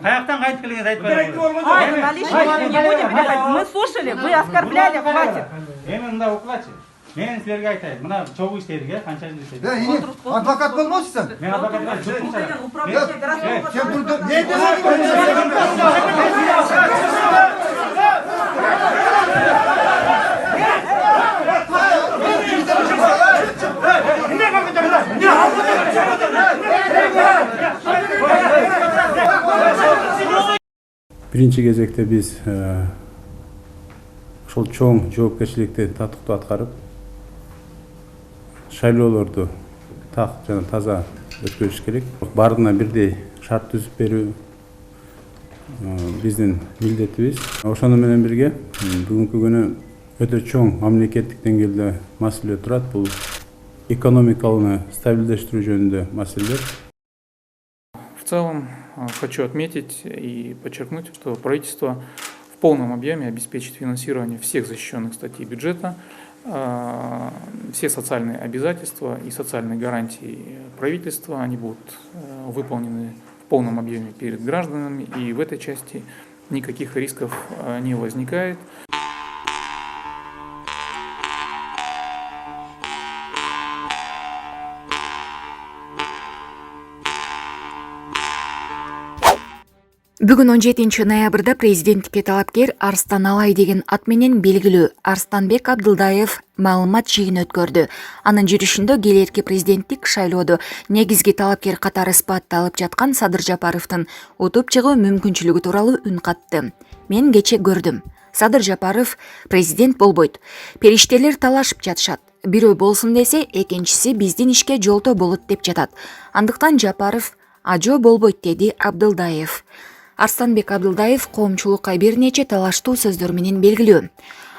Каяктан кайтып келгенди айтпай Мы слушали, вы оскорбляли, хватит. Эми мында укулачы. Мен силерге айтайын. Мына чогуу иштедик, канча жыл иштедик. Адвокат болмосуң сен? Мен адвокат эмес, Биринчи кезекте биз ошол чоң жоопкерчиликти татыктуу аткарып, шайлоолорду так жана таза өткөрүш керек. Бардына бирдей шарт түзүп берүү биздин милдетибиз. Ошону менен бирге бүгүнкү күнү өтө чоң мамлекеттик деңгээлде маселе турат. Бул экономиканы стабилдештирүү жөнүндө маселелер. В целом хочу отметить и подчеркнуть, что правительство в полном объеме обеспечит финансирование всех защищенных статей бюджета, все социальные обязательства и социальные гарантии правительства, они будут выполнены в полном объеме перед гражданами, и в этой части никаких рисков не возникает. Бүгүн 17 ноябрда президенттикке талапкер Арстан Алай деген ат менен белгилүү Арстанбек Абдылдаев маалымат жыйын өткөрдү. Анын жүрүшүндө келерки президенттик шайлоодо негизги талапкер катары испатталып жаткан Садыр Жапаровдун утуп чыгуу мүмкүнчүлүгү тууралуу үн катты. Мен кече көрдүм. Садыр Жапаров президент болбойт. Периштелер талашып жатышат. Бирөө болсун десе, экинчиси биздин ишке жолтоо болот деп жатат. Андыктан Жапаров ажо болбойт, деди Абдылдаев. Арстанбек Абдылдаев коомчулукка бир нече талаштуу сөздөр менен белгилүү.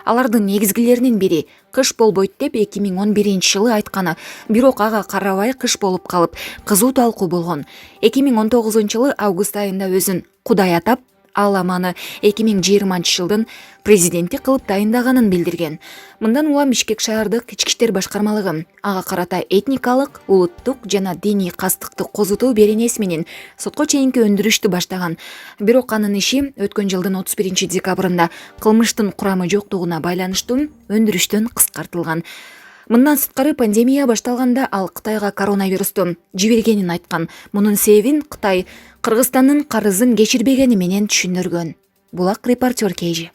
Алардын негизгилеринин бири кыш болбойт деп 2011-жылы айтканы, бирок ага карабай кыш болуп калып, кызуу талкуу болгон. 2019-жылы август айында өзүн Кудай атап, ал аманы 2020-жылдын президенти кылып дайындаганын билдирген. Мындан улам Бишкек шаардык ички иштер башкармалыгы ага карата этникалык, улуттук жана диний кастыкты козутуу беренеси менен сотко чейинки өндүрүштү баштаган. Бирок анын иши өткөн жылдын 31 декабрында кылмыштын курамы жоктугуна байланыштуу өндүрүштөн кыскартылган. Мындан сырткары пандемия башталганда ал Кытайга коронавирусту жибергенин айткан. Мунун себебин Кытай Кыргызстандын карызын кечирбегени менен түшүндүргөн. Булак репортер Кейжи.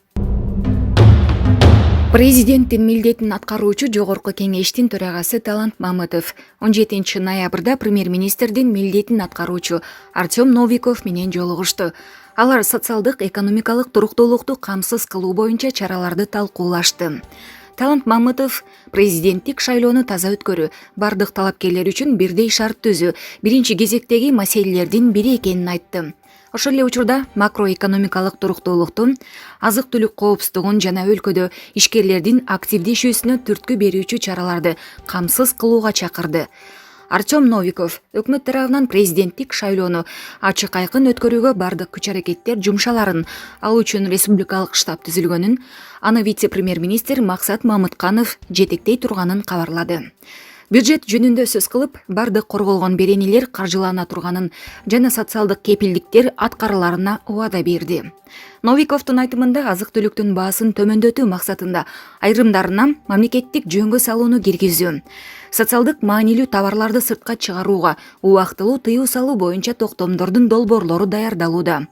Президенттин милдетин аткаруучу Жогорку кеңештин төрагасы Талант Мамытов 17 ноябрда премьер-министрдин милдетин аткаруучу Артем Новиков менен жолугушту. Алар социалдык экономикалык туруктуулукту камсыз кылуу боюнча чараларды талкуулашты. Талант Мамытов президенттик шайлоону таза өткөрүү, бардык талапкерлер үчүн бирдей шарт түзүү биринчи кезектеги маселелердин бири экенин айтты. Ошол эле учурда макроэкономикалык туруктуулукту, азык-түлүк коопсуздугун жана өлкөдө ишкерлердин активдешүүсүнө түрткү берүүчү чараларды камсыз кылууга чакырды. Артем Новиков өкмөт тарабынан президенттик шайлоону ачык айкын өткөрүүгө бардык күч-аракеттер жумшаларын, ал үчүн республикалык штаб түзүлгөнүн, аны вице-премьер-министр Максат Мамытканов жетектей турганын кабарлады. Бюджет жөнүндө сөз кылып, бардык корголгон беренелер каржылана турганын жана социалдык кепилдиктер аткарыларына убада берди. Новиковдун айтымында азык-түлүктүн баасын төмөндөтүү максатында айрымдарына мамлекеттик жөнгө салууну киргизүү, социалдык маанилүү товарларды сыртка чыгарууга убактылуу тыюу салуу боюнча токтомдордун долбоорлору даярдалууда.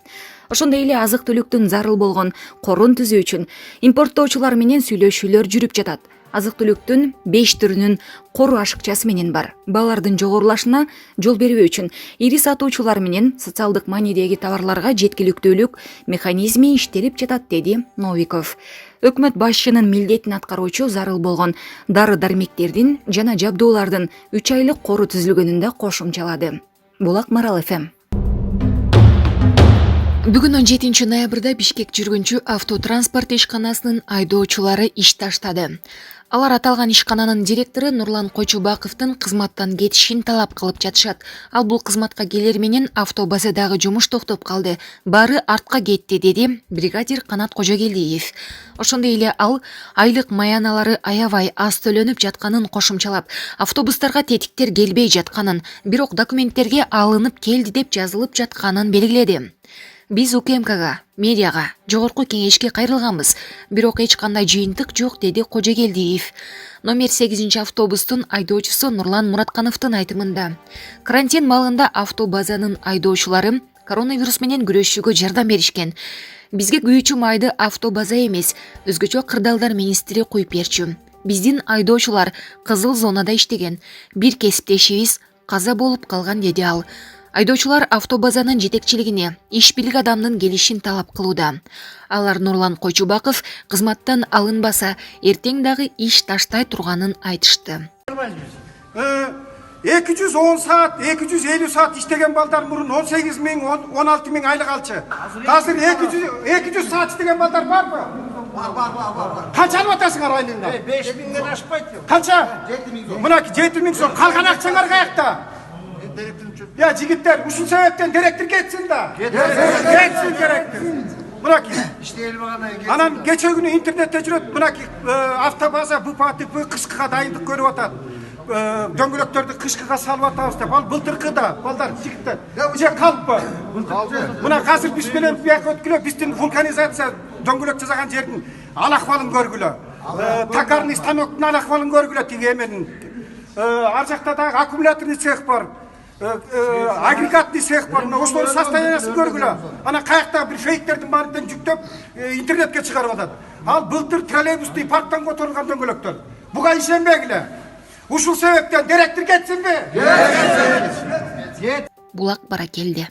Ошондой эле азык-түлүктүн зарыл болгон корун түзүү үчүн импорттоочулар менен сүйлөшүүлөр жүрүп жатат. Азык-түлүктүн 5 түрүнүн кору ашыкчасы менен бар. Балардын жогорулашына жол бербөө үчүн ири сатуучулар менен социалдык маанидеги товарларга жеткиликтүүлүк механизми иштелип жатат, деди Новиков. Өкмөт башчынын милдетин аткаруучу зарыл болгон дары-дармектердин жана жабдуулардын 3 айлык кору түзүлгөнүн да кошумчалады. Булак Марал ФМ. Бүгүн 17 ноябрда Бишкек жүргүнчү автотранспорт ишканасынын айдоочулары иш таштады. Алар аталган ишкананын директору Нурлан Койчубаковдун кызматтан кетишин талап кылып жатышат. Ал бул кызматка келер менен автобазадагы жумуш токтоп калды. Баары артка кетти, деди бригадир Канат Кожогелдиев. Ошондой эле ал айлык маяналары аябай аз төлөнүп жатканын кошумчалап, автобустарга тетиктер келбей жатканын, бирок документтерге алынып келди деп жазылып жатканын белгиледи. Биз УКМКга, медиага, жогорку кеңешке кайрылганбыз, бирок эч кандай жыйынтык жок, деди Кожогелдиев. Номер 8 автобустун айдоочусу Нурлан Мураткановдун айтымында, карантин маалында автобазанын айдоочулары коронавирус менен күрөшүүгө жардам беришкен. Бизге күйүүчү майды автобаза эмес, өзгөчө кырдаалдар министри куюп берчү. Биздин айдоочулар кызыл зонада иштеген. Бир кесиптешибиз каза болуп калган, деди ал. Айдоочулар автобазанын жетекчилигине иш билик адамдын келишин талап кылууда. Алар Нурлан Койчубаков кызматтан алынбаса, эртең дагы иш таштай турганын айтышты. 210 saat, 250 saat иштеген балдар мурун 18 миң, 16 миң айлык алчы. Азыр 200 saat иштеген балдар барбы? Бар. Канча алып атасыңар айлыгыңа? 5 миңден ашпайт. Канча? 7 миң сом. Мына 7 миң сом. Калган акчаңар каякта? Ya жигиттер, ушул себептен директор кетсин да. Кетсин директор. Мынаки. Анан кече күнү интернетте жүрөт, мынаки автобаза БПАТП кышкыга дайындык көрүп атат. Дөңгөлөктөрдү кышкыга салып атабыз деп. Ал былтыркы да, балдар, жигиттер. Же калппы? Мына азыр биз менен бияка өткүлө, биздин вулканизация дөңгөлөк жасаган жердин ал акыбалын көргүлө. Токарный станоктун ал акыбалын көргүлө, тиги эменин. Ар жакта дагы аккумуляторный цех бар. Агрегатный цех бар, ошолордун состояниясын көргүлө. Ана каякта бир фейктердин баарын жүктөп интернетке чыгарып атат. Ал былтыр троллейбусный парктан которулган дөңгөлөктөр. Буга ишенбегиле. Ушул себептен директор кетсинби? Булак Баракелди.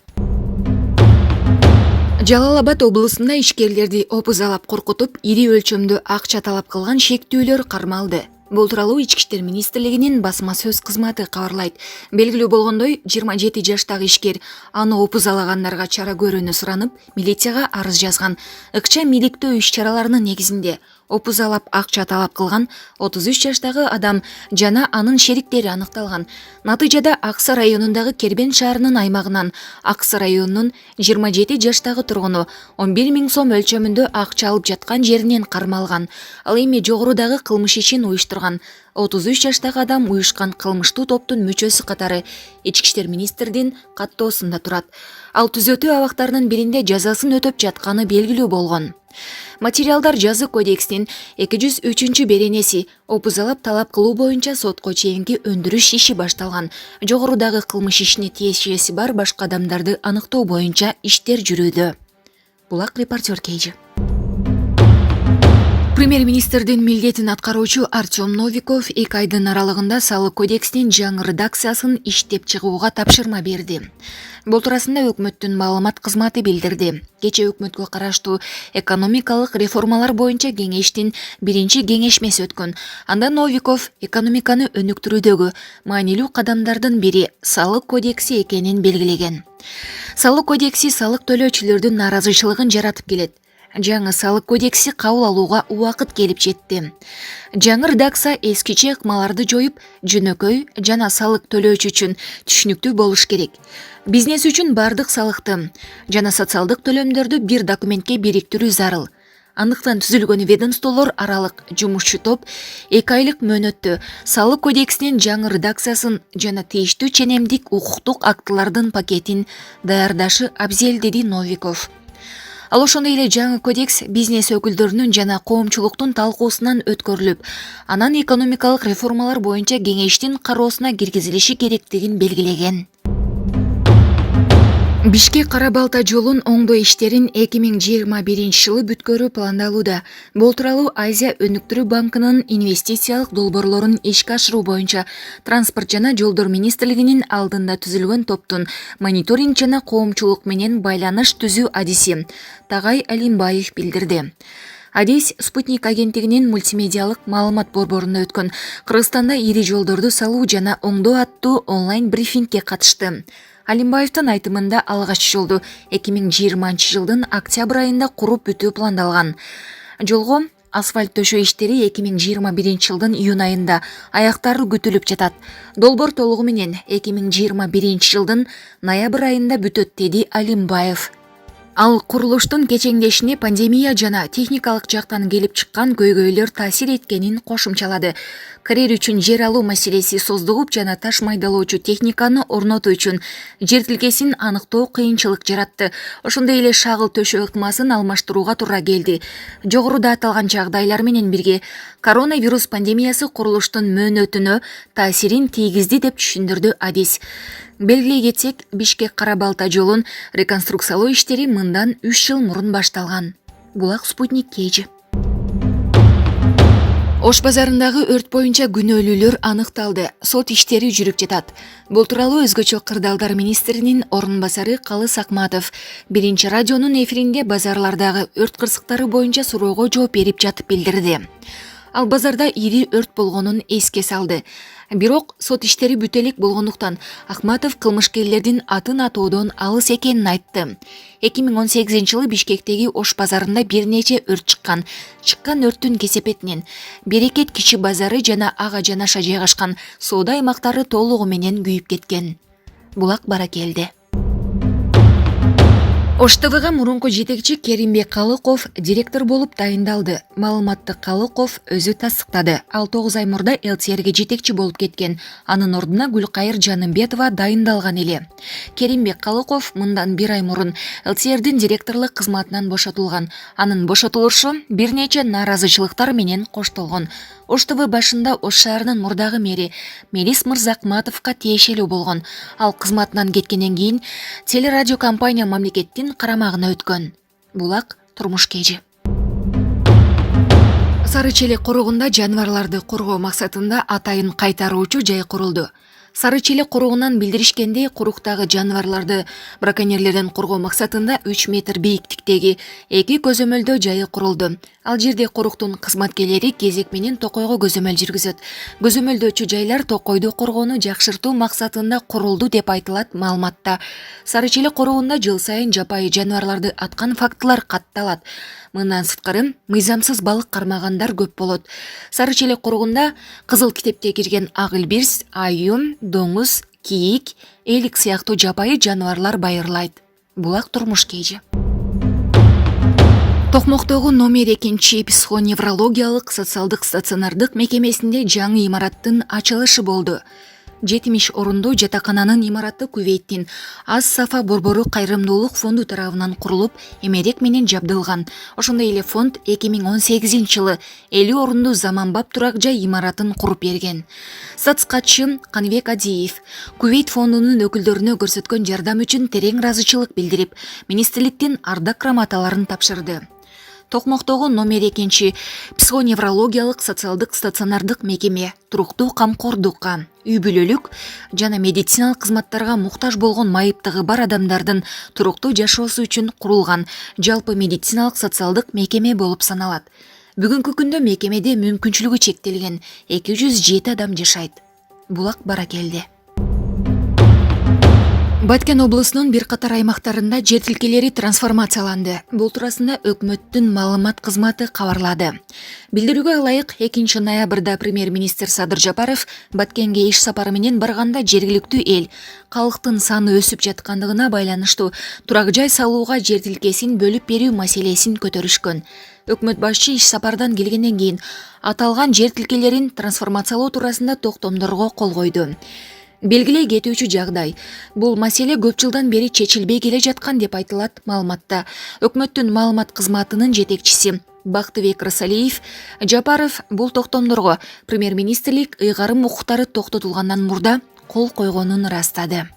Жалал-Абад облусунда ишкерлерди опузалап коркутуп, ири өлчөмдүү акча талап кылган шектүүлөр кармалды. Бул тууралуу Ички иштер министрлигинин басма сөз кызматы кабарлайт. Белгилүү болгондой, 27 жаштагы ишкер аны опузалагандарга чара көрүүнү суранып, милицияга арыз жазган. Ыкча миликтөө иш-чараларынын негизинде опузалап акча талап кылган 33 жаштагы адам жана анын шериктери аныкталган. Натыйжада Аксы районундагы Кербен шаарынын аймагынан Аксы районунун 27 жаштагы тургуну 11 миң сом өлчөмүндө акча алып жаткан жеринен кармалган. Ал эми жогорудагы кылмыш ишин уюштурган 33 жаштагы адам уюшкан кылмыштуу топтун мүчөсү катары Ички иштер министрдин каттоосунда турат. Ал түзөтүү абактарынын биринде жазасын өтөп жатканы белгилүү болгон. Материалдар жазы кодекстин 203 беренеси опузалап талап кылуу боюнча сотко чейинки өндүрүш иши башталган. Жогорудагы кылмыш ишине тиешеси бар башка адамдарды аныктоо боюнча иштер жүрүүдө. Булак репортер Кейжи. Премьер-министрдин милдетин аткаруучу Артем Новиков 2 айдын аралыгында салык кодексинин жаңы редакциясын иштеп чыгууга тапшырма берди. Бул туурасында өкмөттүн маалымат кызматы билдирди. Кече өкмөткө караштуу экономикалык реформалар боюнча кеңештин биринчи кеңешмеси өткөн. Анда Новиков экономиканы өнүктүрүүдөгү маанилүү кадамдардын бири салык кодекси экенин белгилеген. Салык кодекси салык төлөөчүлөрдүн нааразычылыгын жаратып келет. Жаңы салык кодекси кабыл алууга убакыт келип жетти. Жаңы редакция эскиче ыкмаларды жоюп, жөнөкөй жана салык төлөөчү үчүн түшүнүктүү болуш керек. Бизнес үчүн бардык салыкты жана социалдык төлөмдөрдү бир документке бириктирүү зарыл. Андыктан түзүлгөн ведомстволор аралык жумушчу топ 2 айлык мөөнөттө салык кодексинин жаңы редакциясын жана тийиштүү ченемдик укуктук актылардын пакетин даярдашы абзел, деди Новиков. Ал ошондой эле жаңы кодекс бизнес өкүлдөрүнүн жана коомчулуктун талкуусунан өткөрүлүп, анан экономикалык реформалар боюнча кеңештин кароосуна киргизилиши керектигин белгилеген. Бишкек-Кара Балта жолун оңдоо иштерин 2021-жылы бүткөрүү пландалууда. Бул тууралуу Азия өнүктүрүү банкынын инвестициялык долбоорлорун ишке ашыруу боюнча Транспорт жана жолдор министрлигинин алдында түзүлгөн топтун мониторинг жана коомчулук менен байланыш түзүү адиси Тагай Алимбаев билдирди. Адис Спутник агенттигинин мультимедиалык маалымат борборунда өткөн Кыргызстанда ири жолдорду салуу жана оңдоо аттуу онлайн брифингке катышты. Алимбаевдин айтымында алгач жолду 2020 жылдын октябрь айында куруп бүтүү пландалган. Жолго асфальт төшөө иштери 2021 жылдын июнь айында аяктары күтүлүп жатат. Долбоор толугу менен 2021 жылдын ноябрь айында бүтөт, деди Алимбаев. Ал курулуштун кечеңдешине пандемия жана техникалык жактан келип чыккан көйгөйлөр таасир эткенин кошумчалады. Карьер үчүн жер алуу маселеси создугуп жана таш майдалоочу техниканы орнотуу үчүн жер тилкесин аныктоо кыйынчылык жаратты. Ошондой эле шагыл төшөө ыкмасын алмаштырууга туура келди. Жогоруда аталган жагдайлар менен бирге коронавирус пандемиясы курулуштун мөөнөтүнө таасирин тийгизди деп түшүндүрдү адис. Белгилей кетсек, Бишкек-Кара-Балта жолун реконструкциялоо иштери мындан 3 жыл мурун башталган. Булак Спутник KG. Ош базарындагы өрт боюнча күнөөлүүлөр аныкталды. Сот иштери жүрүп жатат. Бул тууралуу өзгөчө кырдаалдар министринин орун басары Калыс Акматов биринчи радионун эфиринде базарлардагы өрт кырсыктары боюнча суроого жооп берип жатып билдирди. Ал базарда ири өрт болгонун эске салды. Бирок сот иштери бүтө элек болгондуктан Акматов кылмышкерлердин атын атоодон алыс экенин айтты. 2018 жылы Бишкектеги Ош базарында бир нече өрт чыккан. Чыккан өрттүн кесепетинен Берекет кичи базары жана ага жанаша жайгашкан соода аймактары толугу менен күйүп кеткен. Булак Баракелди. Ош ТВга мурунку жетекчи Керимбек Калыков директор болуп дайындалды. Маалыматты Калыков өзү тастыктады. Ал 9 ай мурда ЛТРге жетекчи болуп кеткен. Анын ордуна Гүлкайыр Жанымбетова дайындалган эле. Керимбек Калыков мындан 1 ай мурун ЛТРдин директорлук кызматынан бошотулган. Анын бошотулушу бир нече нааразычылыктар менен коштолгон. Ош ТВ башында Ош шаарынын мурдагы мэри Мелис Мырзакматовго тиешелүү болгон. Ал кызматынан кеткенден кийин телерадио компания мамлекеттин карамагына өткөн. Булак Турмуш KG. Сары Челек корогунда жаныбарларды коргоо максатында атайын кайтаруучу жай курулду. Сары Челек корогунан билдиришкендей, куруктагы жаныбарларды браконьерлерден коргоо максатында 3 метр бийиктиктеги 2 көзөмөлдөө жайы курулду. Ал жерде коруктун кызматкерлери кезек менен токойго көзөмөл жүргүзөт. Көзөмөлдөөчү жайлар токойду коргоону жакшыртуу максатында курулду деп айтылат маалыматта. Сары Челек корогунда жыл сайын жапайы жаныбарларды аткан фактылар катталат. Мындан сырткары мыйзамсыз балык кармагандар көп болот. Сары Челек корогунда кызыл китепке кирген ак илбирс, аюм, доңуз, кийик, элик сыяктуу жапайы жаныбарлар байырлайт. Булак Турмуш KG. Токмоктогу номер 2 психоневрологиялык социалдык стационардык мекемесинде жаңы имараттын ачылышы болду. 70 орундуу жатакананын имараты Кувейттин Аз Сафа Борбору кайрымдуулук фонду тарабынан курулуп, эмерек менен жабдылган. Ошондой эле фонд 2018 жылы 50 орундуу заманбап турак жай имаратын куруп берген. Сатскатчы Каныбек Адиев Кувейт фондунун өкүлдөрүнө көрсөткөн жардам үчүн терең ыраазычылык билдирип, министрликтин ардак грамоталарын тапшырды. Токмоктогу номер 2 психоневрологиялык социалдык стационардык мекеме туруктуу камкордукка, үй бүлөлүк жана медициналык кызматтарга муктаж болгон майыптыгы бар адамдардын туруктуу жашоосу үчүн курулган жалпы медициналык социалдык мекеме болуп саналат. Бүгүнкү күндө мекемеде мүмкүнчүлүгү чектелген 207 адам жашайт. Булак Баракелди. Баткен облусунун бир катар аймактарында жер тилкелери трансформацияланды. Бул туурасында өкмөттүн маалымат кызматы кабарлады. Билдирүүгө ылайык 2 ноябрда премьер-министр Садыр Жапаров Баткенге иш сапары менен барганда жергиликтүү эл калктын саны өсүп жаткандыгына байланыштуу турак жай салууга жер тилкесин бөлүп берүү маселесин көтөрүшкөн. Өкмөт башчы иш сапардан келгенден кийин аталган жер тилкелерин трансформациялоо туурасында токтомдорго кол койду. Белгилей кетүүчү жагдай. Бул маселе көп жылдан бери чечилбей келе жаткан деп айтылат маалыматта. Өкмөттүн маалымат кызматынын жетекчиси Бактыбек Рысалиев Жапаров бул токтомдорго премьер-министрлик ыйгарым укуктары токтотулгандан мурда кол койгонун ырастады.